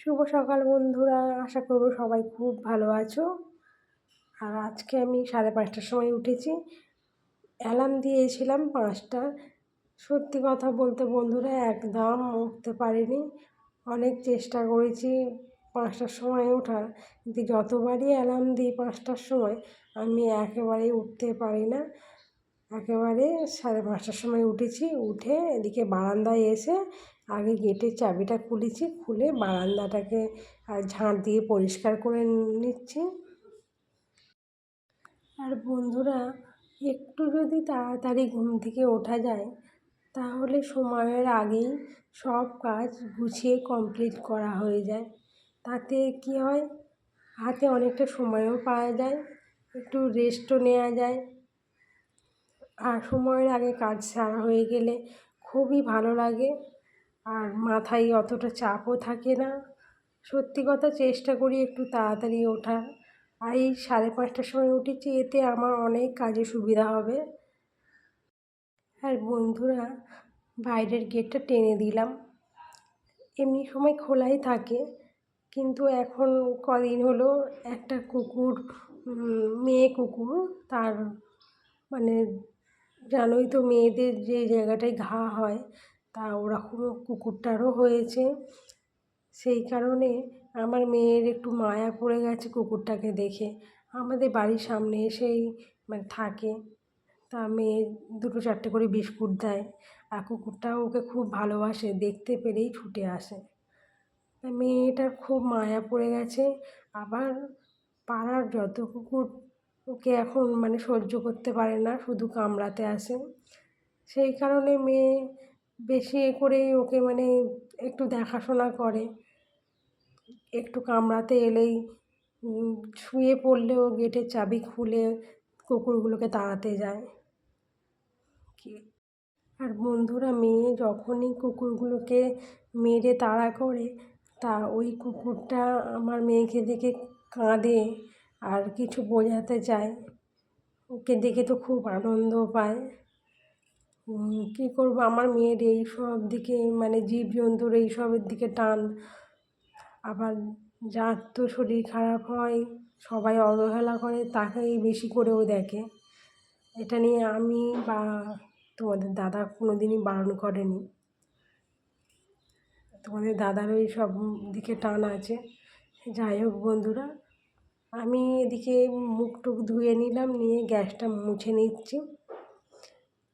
শুভ সকাল বন্ধুরা, আশা করব সবাই খুব ভালো আছো। আর আজকে আমি 5:30টার সময় উঠেছি। অ্যালার্ম দিয়েছিলাম 5টার। সত্যি কথা বলতে বন্ধুরা একদম উঠতে পারিনি। অনেক চেষ্টা করেছি 5টার সময় ওঠার, কিন্তু যতবারই অ্যালার্ম দিই 5টার সময় আমি একেবারেই উঠতে পারি না। একেবারে 5:30টার সময় উঠেছি। উঠে এদিকে বারান্দায় এসে আগে গেটের চাবিটা খুলেছি, খুলে বারান্দাটাকে ঝাঁট দিয়ে পরিষ্কার করে নিচ্ছি। আর বন্ধুরা একটু যদি তাড়াতাড়ি ঘুম থেকে ওঠা যায় তাহলে সময়ের আগেই সব কাজ গুছিয়ে কমপ্লিট করা হয়ে যায়। তাতে কী হয়, হাতে অনেকটা সময়ও পাওয়া যায়, একটু রেস্টও নেওয়া যায়। আর সময়ের আগে কাজ সারা হয়ে গেলে খুবই ভালো লাগে, আর মাথায় অতটা চাপও থাকে না। সত্যি কথা চেষ্টা করি একটু তাড়াতাড়ি ওঠার। আর এই 5:30টার সময় উঠেছি, এতে আমার অনেক কাজে সুবিধা হবে। আর বন্ধুরা বাইরের গেটটা টেনে দিলাম। এমনি সময় খোলাই থাকে, কিন্তু এখন কদিন হলো একটা কুকুর, মেয়ে কুকুর, তার মানে জানোই তো মেয়েদের যে জায়গাটায় ঘা হয় তা ওরকম কুকুরটারও হয়েছে। সেই কারণে আমার মেয়ের একটু মায়া পড়ে গেছে কুকুরটাকে দেখে। আমাদের বাড়ির সামনে এসেই থাকে। তা মেয়ে 2-4টে করে বিস্কুট দেয়, আর কুকুরটাও ওকে খুব ভালোবাসে, দেখতে পেলেই ছুটে আসে। মেয়েটার খুব মায়া পড়ে গেছে। আবার পাড়ার যত কুকুর ওকে এখন সহ্য করতে পারে না, শুধু কামড়াতে আসে। সেই কারণে মেয়ে বেশি করেই ওকে একটু দেখাশোনা করে। একটু কামড়াতে এলেই শুয়ে পড়লেও গেটের চাবি খুলে কুকুরগুলোকে তাড়াতে যায়। আর বন্ধুরা মেয়ে যখনই কুকুরগুলোকে মেরে তাড়া করে, তা ওই কুকুরটা আমার মেয়েকে দেখে কাঁদে আর কিছু বোঝাতে চায়। ওকে দেখে তো খুব আনন্দ পায়। কী করবো, আমার মেয়ের এইসব দিকে জীবজন্তুর এইসবের দিকে টান। আবার যার তো শরীর খারাপ হয় সবাই অবহেলা করে, তাকেই বেশি করেও দেখে। এটা নিয়ে আমি বা তোমাদের দাদা কোনো দিনই বারণ করেনি। তোমাদের দাদারও এইসব দিকে টান আছে। যাই হোক বন্ধুরা, আমি এদিকে মুখ টুক ধুয়ে নিলাম, নিয়ে গ্যাসটা মুছে নিচ্ছি।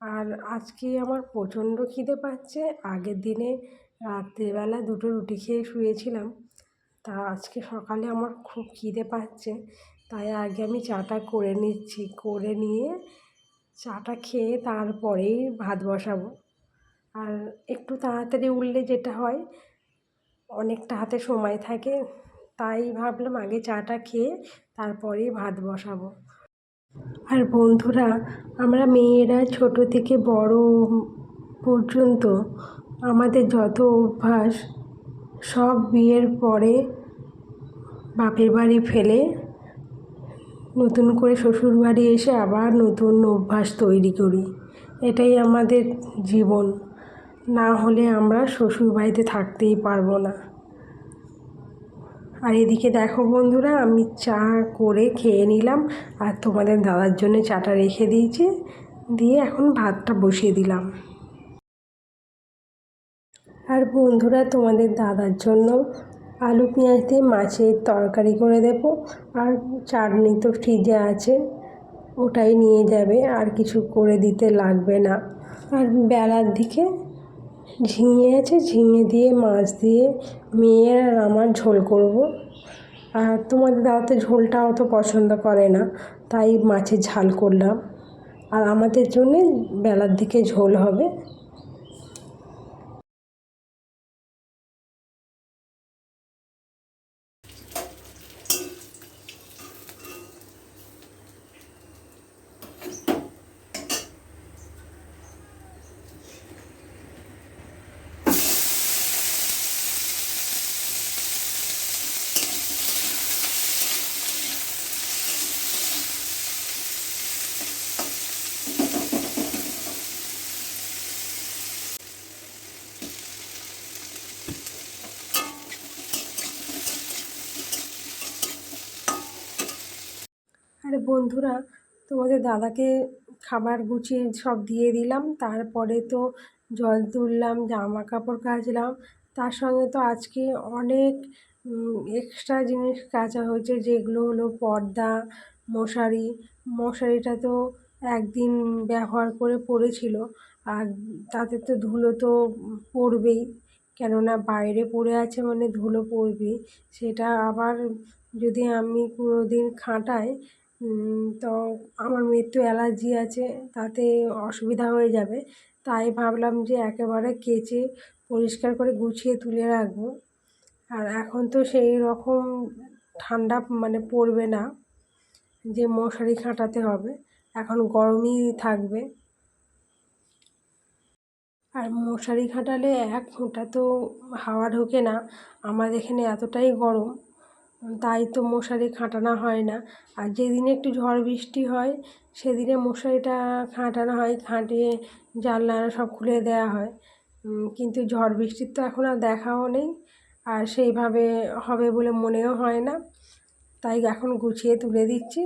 আর আজকে আমার প্রচণ্ড খিদে পাচ্ছে। আগের দিনে রাত্রিবেলা 2টো রুটি খেয়ে শুয়েছিলাম, তা আজকে সকালে আমার খুব খিদে পাচ্ছে। তাই আগে আমি চাটা করে নিচ্ছি, করে নিয়ে চাটা খেয়ে তারপরেই ভাত বসাবো। আর একটু তাড়াতাড়ি উঠলে যেটা হয়, অনেকটা হাতে সময় থাকে, তাই ভাবলাম আগে চাটা খেয়ে তারপরেই ভাত বসাবো। আর বন্ধুরা আমরা মেয়েরা ছোট থেকে বড় পর্যন্ত আমাদের যত অভ্যাস সব বিয়ের পরে বাপের বাড়ি ফেলে নতুন করে শ্বশুর বাড়ি এসে আবার নতুন অভ্যাস তৈরি করি। এটাই আমাদের জীবন, না হলে আমরা শ্বশুর বাড়িতে থাকতেই পারবো না। আর এদিকে দেখো বন্ধুরা, আমি চা করে খেয়ে নিলাম, আর তোমাদের দাদার জন্য চাটা রেখে দিয়েছি, দিয়ে এখন ভাতটা বসিয়ে দিলাম। আর বন্ধুরা তোমাদের দাদার জন্য আলু পেঁয়াজ দিয়ে মাছের তরকারি করে দেবো। আর চাটনি তো ফ্রিজে আছে, ওটাই নিয়ে যাবে, আর কিছু করে দিতে লাগবে না। আর বেলার দিকে ঝিঙে আছে, ঝিঙে দিয়ে মাছ দিয়ে মেয়ের আর আমার ঝোল করব। আর তোমাদের দাদা তো ঝোলটা অত পছন্দ করে না, তাই মাছের ঝাল করলাম। আর আমাদের জন্যে বেলার দিকে ঝোল হবে। আর বন্ধুরা, তোমাদের দাদাকে খাবার গুছিয়ে সব দিয়ে দিলাম, তারপরে তো জল তুললাম, জামা কাপড় কাচলাম, তার সঙ্গে তো আজকে অনেক এক্সট্রা জিনিস কাচা হয়েছে, যেগুলো হলো পর্দা, মশারিটা তো একদিন ব্যবহার করে পড়েছিল, আর তাতে তো ধুলো তো পড়বেই, কেননা বাইরে পড়ে আছে মানে ধুলো পড়বেই। সেটা আবার যদি আমি কোনো দিন খাটাই, তো আমার মেয়ের তো অ্যালার্জি আছে, তাতে অসুবিধা হয়ে যাবে। তাই ভাবলাম যে একেবারে কেচে পরিষ্কার করে গুছিয়ে তুলে রাখবো। আর এখন তো সেই রকম ঠান্ডা মানে পড়বে না যে মশারি খাটাতে হবে, এখন গরমই থাকবে। আর মশারি খাটালে এক ফোঁটা তো হাওয়া ঢোকে না, আমাদের এখানে এতটাই গরম, তাই তো মশারি খাটানো হয় না। আর যেদিনে একটু ঝড় বৃষ্টি হয় সেদিনে মশারিটা খাটানো হয়, খাটিয়ে জানলা সব খুলে দেওয়া হয়। কিন্তু ঝড় বৃষ্টির তো এখন আর দেখাও নেই, আর সেইভাবে হবে বলে মনেও হয় না, তাই এখন গুছিয়ে তুলে দিচ্ছি,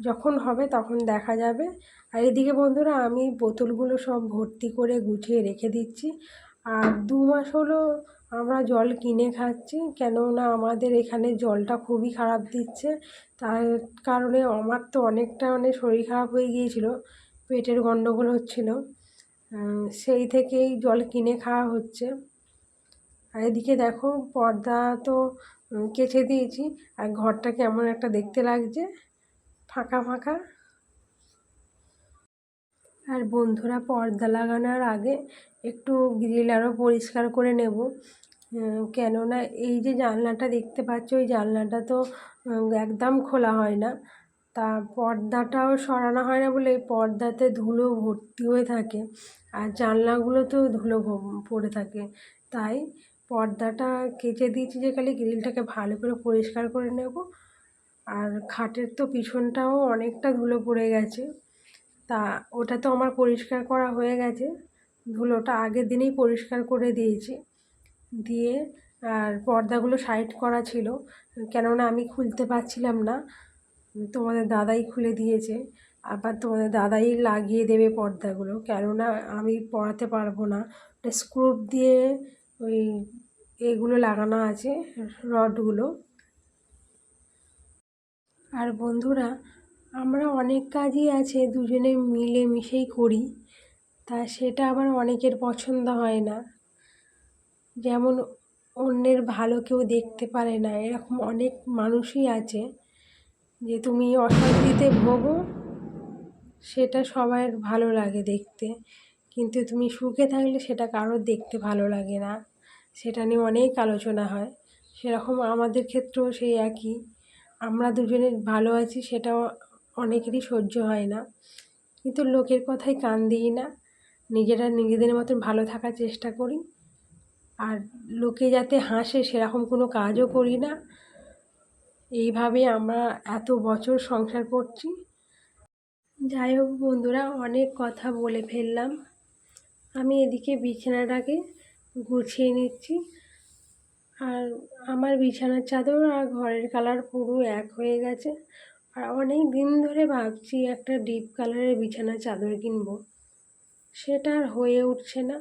যখন হবে তখন দেখা যাবে। আর এদিকে বন্ধুরা, আমি বোতলগুলো সব ভর্তি করে গুছিয়ে রেখে দিচ্ছি। আর 2 মাস হলো আমরা জল কিনে খাচ্ছি, কেননা আমাদের এখানে জলটা খুবই খারাপ দিচ্ছে। তার কারণে আমার তো অনেকটা মানে শরীর খারাপ হয়ে গিয়েছিলো, পেটের গণ্ডগোল হচ্ছিলো, সেই থেকেই জল কিনে খাওয়া হচ্ছে। আর এদিকে দেখো, পর্দা তো কেচে দিয়েছি, আর ঘরটা কেমন একটা দেখতে লাগছে, ফাঁকা ফাঁকা। আর বন্ধুরা, পর্দা লাগানোর আগে একটু গ্রিল আরও পরিষ্কার করে নেব, কেননা এই যে জানলাটা দেখতে পাচ্ছ, ওই জানলাটা তো একদম খোলা হয় না, তা পর্দাটাও সরানো হয় না বলে পর্দাতে ধুলো ভর্তি হয়ে থাকে, আর জানলাগুলো তো ধুলো পড়ে থাকে, তাই পর্দাটা কেচে দিয়েছি যে খালি গ্রিলটাকে ভালো করে পরিষ্কার করে নেব। আর খাটের তো পিছনটাও অনেকটা ধুলো পড়ে গেছে, তা ওটা তো আমার পরিষ্কার করা হয়ে গেছে, ধুলোটা আগের দিনেই পরিষ্কার করে দিয়েছি। দিয়ে আর পর্দাগুলো সাইড করা ছিল, কেননা আমি খুলতে পারছিলাম না, তোমাদের দাদাই খুলে দিয়েছে, আবার তোমাদের দাদাই লাগিয়ে দেবে পর্দাগুলো, কেননা আমি পরাতে পারবো না। স্ক্রু দিয়ে ওই এগুলো লাগানো আছে, রডগুলো। আর বন্ধুরা, আমরা অনেক কাজই আছে দুজনে মিলেমিশেই করি, তা সেটা আবার অনেকের পছন্দ হয় না, যেমন অন্যের ভালো কেউ দেখতে পারে না, এরকম অনেক মানুষই আছে, যে তুমি অশান্তিতে ভোগো সেটা সবার ভালো লাগে দেখতে, কিন্তু তুমি সুখে থাকলে সেটা কারোর দেখতে ভালো লাগে না, সেটা নিয়ে অনেক আলোচনা হয়। সেরকম আমাদের ক্ষেত্রেও সেই একই, আমরা দুজনে ভালো আছি সেটাও অনেকেরই সহ্য হয় না, কিন্তু লোকের কথায় কান দিই না, নিজেরা নিজেদের মতন ভালো থাকার চেষ্টা করি, আর লোকে যাতে হাসে সেরকম কোনো কাজও করি না। এইভাবে আমরা এত বছর সংসার করছি। যাই হোক বন্ধুরা, অনেক কথা বলে ফেললাম, আমি এদিকে বিছানাটাকে গুছিয়ে নিচ্ছি। আর আমার বিছানার চাদর আর ঘরের কালার পুরো এক হয়ে গেছে, আর অনেক দিন ধরে ভাবছি একটা ডিপ কালারের বিছানার চাদর কিনবো, সেটা আর হয়ে উঠছে না।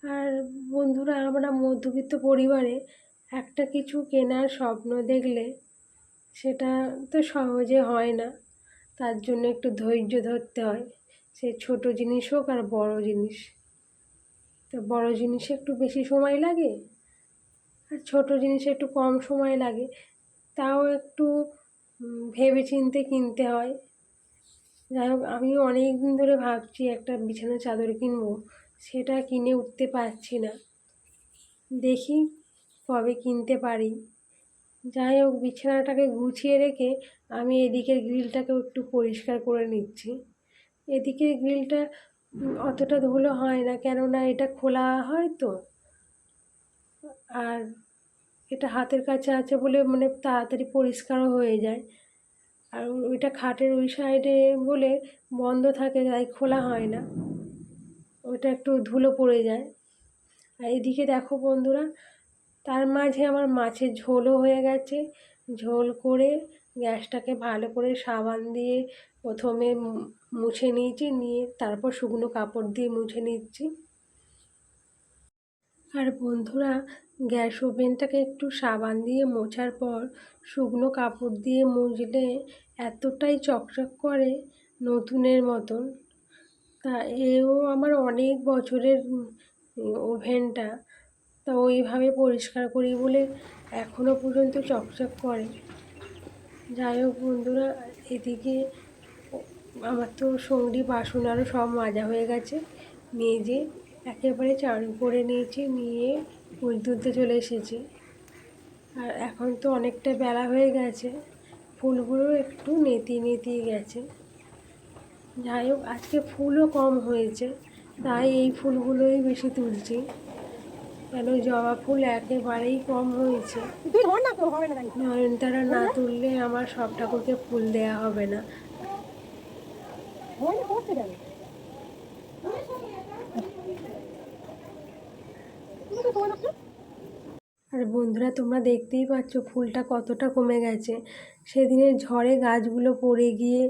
আর বন্ধুরা, আমরা মধ্যবিত্ত পরিবারে একটা কিছু কেনার স্বপ্ন দেখলে সেটা তো সহজে হয় না, তার জন্য একটু ধৈর্য ধরতে হয়, সে ছোটো জিনিস হোক আর বড় জিনিস। তো বড় জিনিসে একটু বেশি সময় লাগে, আর ছোটো জিনিসে একটু কম সময় লাগে, তাও একটু ভেবেচিন্তে কিনতে হয়। যাই হোক, আমিও অনেক দিন ধরে ভাবছি একটা বিছানার চাদর কিনবো, সেটা কিনে উঠতে পারছি না, দেখি কবে কিনতে পারি। যাই হোক, বিছানাটাকে গুছিয়ে রেখে আমি এদিকের গ্রিলটাকেও একটু পরিষ্কার করে নিচ্ছি। এদিকের গ্রিলটা অতটা ধুলো হয় না, কেননা এটা খোলা হয় তো, আর এটা হাতের কাছে আছে বলে মানে তাড়াতাড়ি পরিষ্কারও হয়ে যায়, আর ওইটা খাটের ওই সাইডে বলে বন্ধ থাকে, তাই খোলা হয় না, ওইটা একটু ধুলো পড়ে যায়। আর এদিকে দেখো বন্ধুরা, তার মাঝে আমার মাছের ঝোলও হয়ে গেছে, ঝোল করে গ্যাসটাকে ভালো করে সাবান দিয়ে প্রথমে মুছে নিয়েছি, নিয়ে তারপর শুকনো কাপড় দিয়ে মুছে নিচ্ছি। আর বন্ধুরা, গ্যাস ওভেনটাকে একটু সাবান দিয়ে মোছার পর শুকনো কাপড় দিয়ে মুছলে এতটাই চকচক করে নতুনের মতন। তা এও আমার অনেক বছরের ওভেনটা, তা ওইভাবে পরিষ্কার করি বলে এখনও পর্যন্ত চকচক করে। যাই হোক বন্ধুরা, এদিকে আমার তো সঙ্গী বাসন আরও সব মাজা হয়ে গেছে, মেজে একেবারে চান করে নিয়েছি, নিয়ে ফুল তুলতে চলে এসেছি। আর এখন তো অনেকটা বেলা হয়ে গেছে, ফুলগুলো একটু নেতিয়ে গেছে। যাই হোক, আজকে ফুলও কম হয়েছে, তাই এই ফুলগুলোই বেশি তুলছি, কেন জবা ফুল একেবারেই কম হয়েছে। নয়নতারা না তুললে আমার সব ঠাকুরকে ফুল দেয়া হবে না। আর বন্ধুরা, তোমরা দেখতেই পাচ্ছ ফুলটা কতটা কমে গেছে। সেদিনের ঝড়ে গাছগুলো পড়ে গিয়ে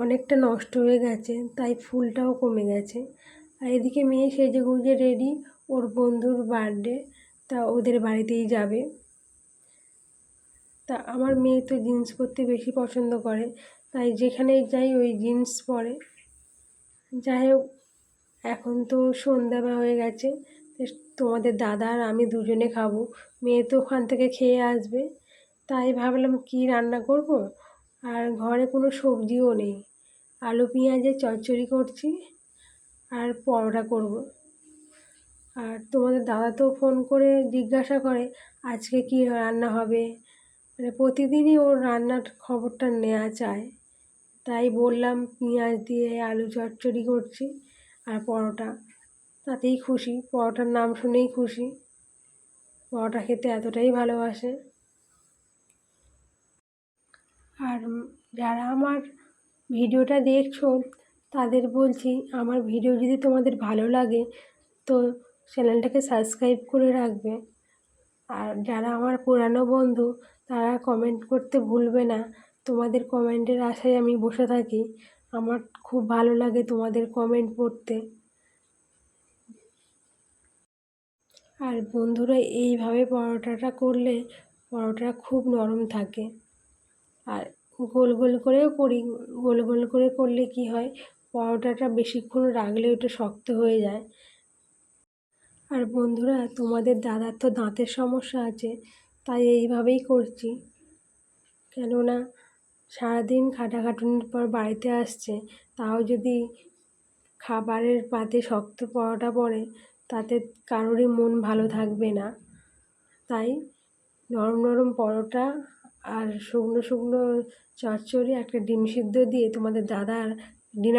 অনেকটা নষ্ট হয়ে গেছে, তাই ফুলটাও কমে গেছে। আর এদিকে মেয়ে সেজেগুজে রেডি, ওর বন্ধুর বার্থডে, তা ওদের বাড়িতেই যাবে। তা আমার মেয়ে তো জিন্স পরতে বেশি পছন্দ করে, তাই যেখানেই যাই ওই জিন্স পরে। যাই হোক, এখন তো সন্ধ্যা হয়ে গেছে, তোমাদের দাদা আর আমি দুজনে খাবো, মেয়ে তো ওখান থেকে খেয়ে আসবে। তাই ভাবলাম কি রান্না করব, আর ঘরে কোনো সবজিও নেই, আলু পেঁয়াজের চচ্চড়ি করছি আর পরোটা করব। আর তোমাদের দাদা তো ফোন করে জিজ্ঞাসা করে আজকে কি রান্না হবে, মানে প্রতিদিনই ওর রান্নার খবরটা নেওয়া চায়। তাই বললাম পেঁয়াজ দিয়ে আলু চচ্চড়ি করছি আর পরোটা, তাতেই খুশি, পরোটার নাম শুনেই খুশি, পরোটা খেতে এতটাই ভালোবাসে। আর যারা আমার ভিডিওটা দেখছো তাদের বলছি, আমার ভিডিও যদি তোমাদের ভালো লাগে তো চ্যানেলটাকে সাবস্ক্রাইব করে রাখবে। আর যারা আমার পুরানো বন্ধু তারা কমেন্ট করতে ভুলবে না, তোমাদের কমেন্টের আশায় আমি বসে থাকি, আমার খুব ভালো লাগে তোমাদের কমেন্ট পড়তে। আর বন্ধুরা, এইভাবে পরোটাটা করলে পরোটা খুব নরম থাকে। আর গোল গোল করেও করি, গোল গোল করে করলে কি হয়, পরোটাটা বেশিক্ষণ রাখলে ওটা শক্ত হয়ে যায়। আর বন্ধুরা, তোমাদের দাদার তো দাঁতের সমস্যা আছে, তাই এইভাবেই করছি, কেননা সারাদিন খাটাখাটুনির পর বাড়িতে আসছে, তাও যদি খাবারের পাতে শক্ত পরোটা পড়ে তাতে কারোরই মন ভালো থাকবে না। তাই নরম নরম পরোটা আর শুকনো শুকনো চচ্চড়ি, একটা ডিম সিদ্ধ দিয়ে তোমাদের দাদার ডিনার